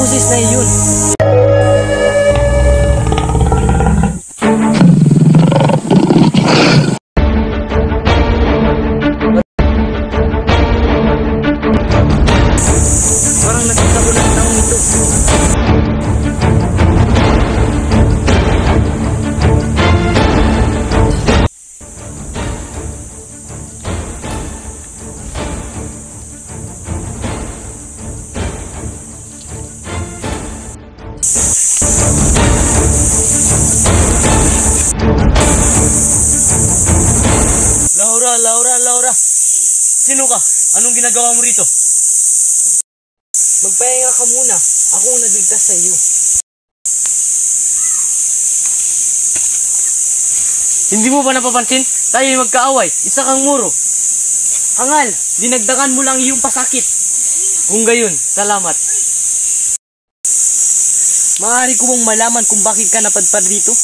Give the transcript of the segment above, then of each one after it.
boses na iyon? Parang nakita ko na ang taong ito. Laura! Sino ka? Anong ginagawa mo rito? Magpahinga ka muna. Ako ang nagligtas sa iyo. Hindi mo ba napapansin? Tayo'y magkaaway. Isa kang muro. Hangal, dinagdagan mo lang iyong pasakit. Kung gayon, salamat. Maaari ko bang malaman kung bakit ka napadpad dito?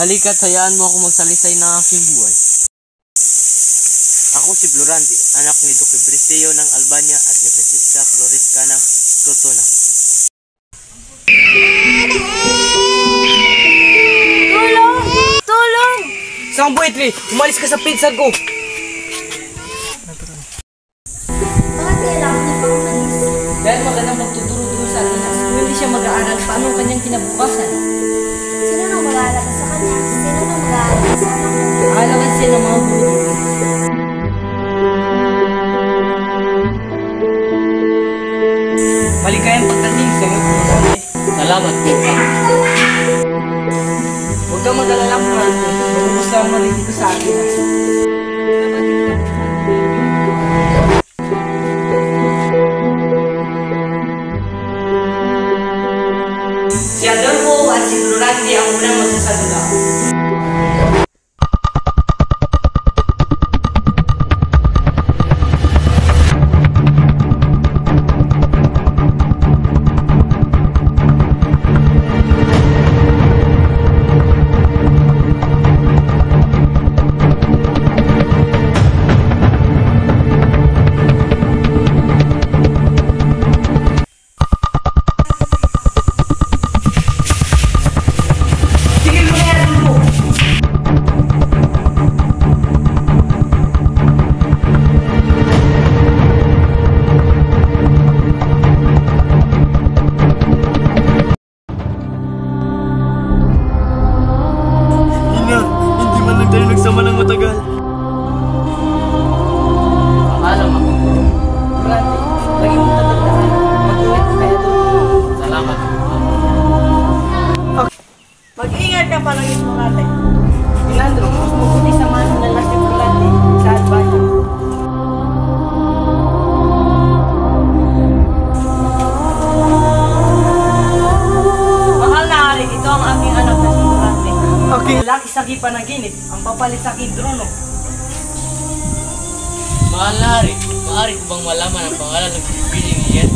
Halika't hayaan mo ako magsalisay ng aking buhay. Ako si Florante, anak ni Duque Bristeo ng Albania at ni Prinsesa Floresca ng Totona. Tulong! Isang buwitri, umalis ka sa pizza ko! Bakit kailangan niya pa umalis? Dahil magandang magtuturo-turo sa atin na hindi siya mag-aaral paano ang kanyang kinabukasan. Sino nang mag-aalaga sa kanya? Sino nang mag-aalaga sa anak mo? Aalagan siya ng mga guru. Maligayang pagdating sa iyo, Florante. Salamat po. Huwag kang mag-alala, Florante. Magugustuhan mo rin dito sa akin. Si Adolfo at si Florante ang unang magsasalita. Nagsama ng matagal. Paalam ako. Florante, lagi mong tatandaan. Mag-uwit kaya doon. Salamat. Okay. Mag-ingat ka palagi mo natin. Inandro, mas mabuti samahan mo na lang si Florante sa Albania. Mahal na hari, ito ang aking anak na si Florante. Okay. Laki sa kipanaginip, ang papalit sa aking trono. Mahal na hari, maaari ko bang malaman ang pangalan ng pipiling iyan?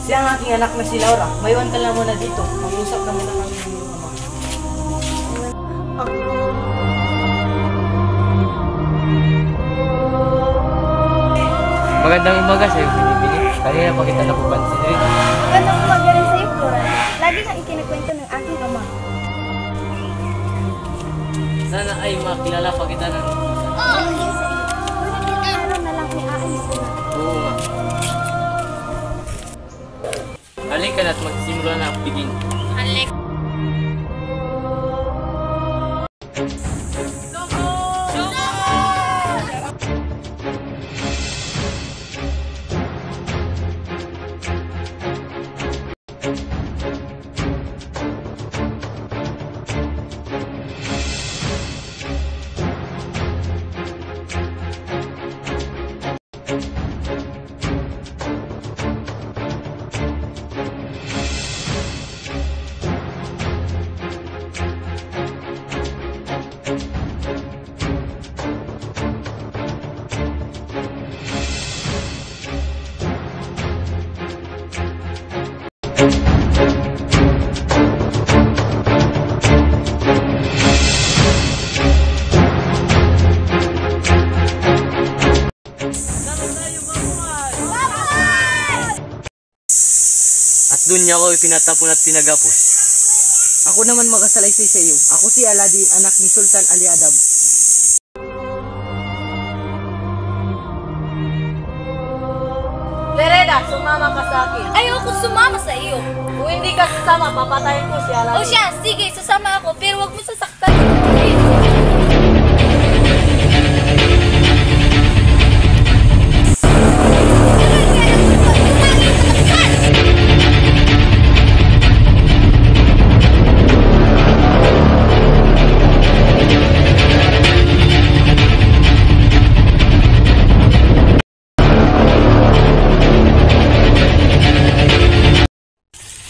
Siya ang aking anak na si Laura. Maiwan ka lang muna dito. Mag-usap na muna kami ng iyong ama. Magandang umaga sa iyo, Pinipili. Kanina pa kita napapansin rin. Magandang umaga rin sa'yo, Florante. Lagi kang ikinikwento ng aking ama. Sana ay makilala pa kita ng... Magiging sa iyo. Ngunit ilang araw na lang aalis ka na. Oo nga. Halika na at magsimula na ang piging. Halik. doon niya ako ipinatapon at pinagapos. Ako naman makasalaysay sa iyo. Ako si Aladdin, anak ni Sultan Ali Adab. Lereda, sumama ka sa akin. Ayoko sumama sa iyo. Kung hindi ka sasama, papatayin ko si Aladdin. O siya, sige, sasama ako, pero wag mo sasaktan.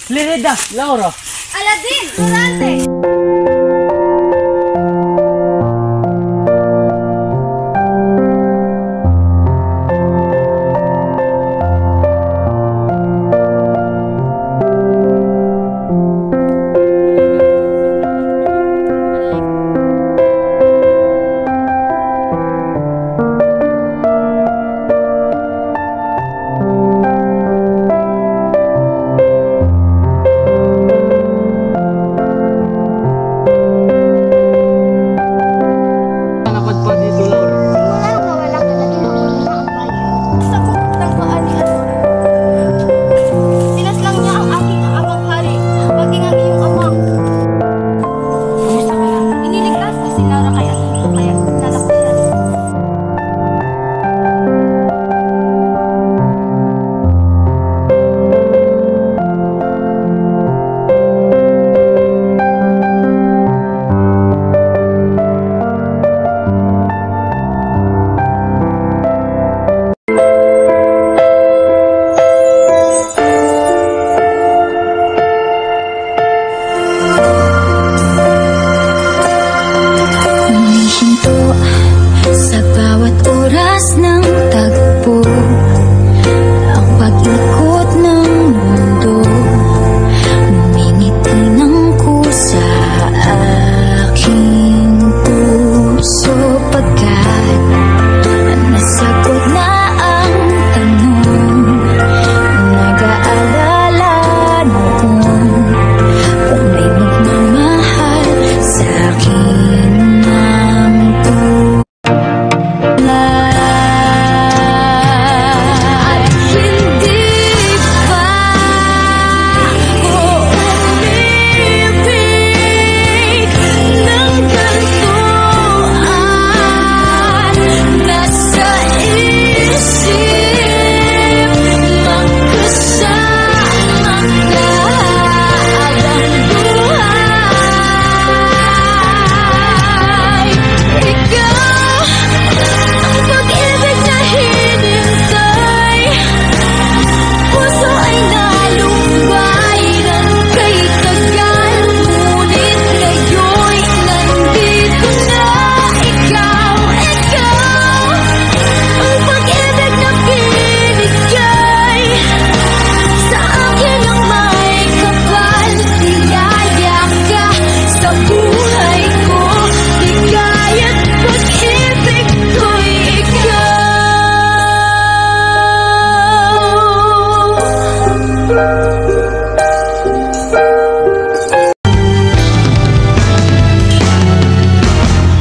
Lereda, Laura. Aladdin, Durante! Sa bawat oras ng tagpo, ang pag-ikot ng mundo, ngumingiti ng kusa aking puso. Pagkat nasagot na ang tanong, nag-aalala noon kung may magmamahal sa akin ng tunay.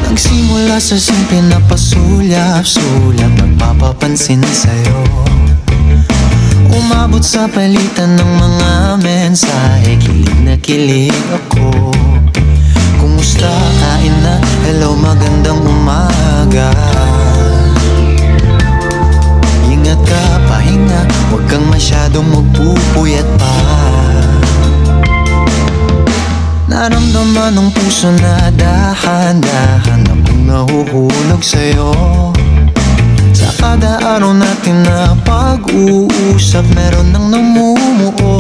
Nagsimula sa simple na pasulyap-sulyap, magpapapansin sa'yo. Umabot sa palitan ng mga mensahe, kilig na kilig ako. Kumusta, kain na, hello, magandang umaga. Ingat ka, pahinga, huwag kang masyadong magpupuyat pa. Naramdaman ng puso na dahan-dahan akong nahuhulog sa'yo. Sa kada araw natin na pag-uusap, meron nang namumuo.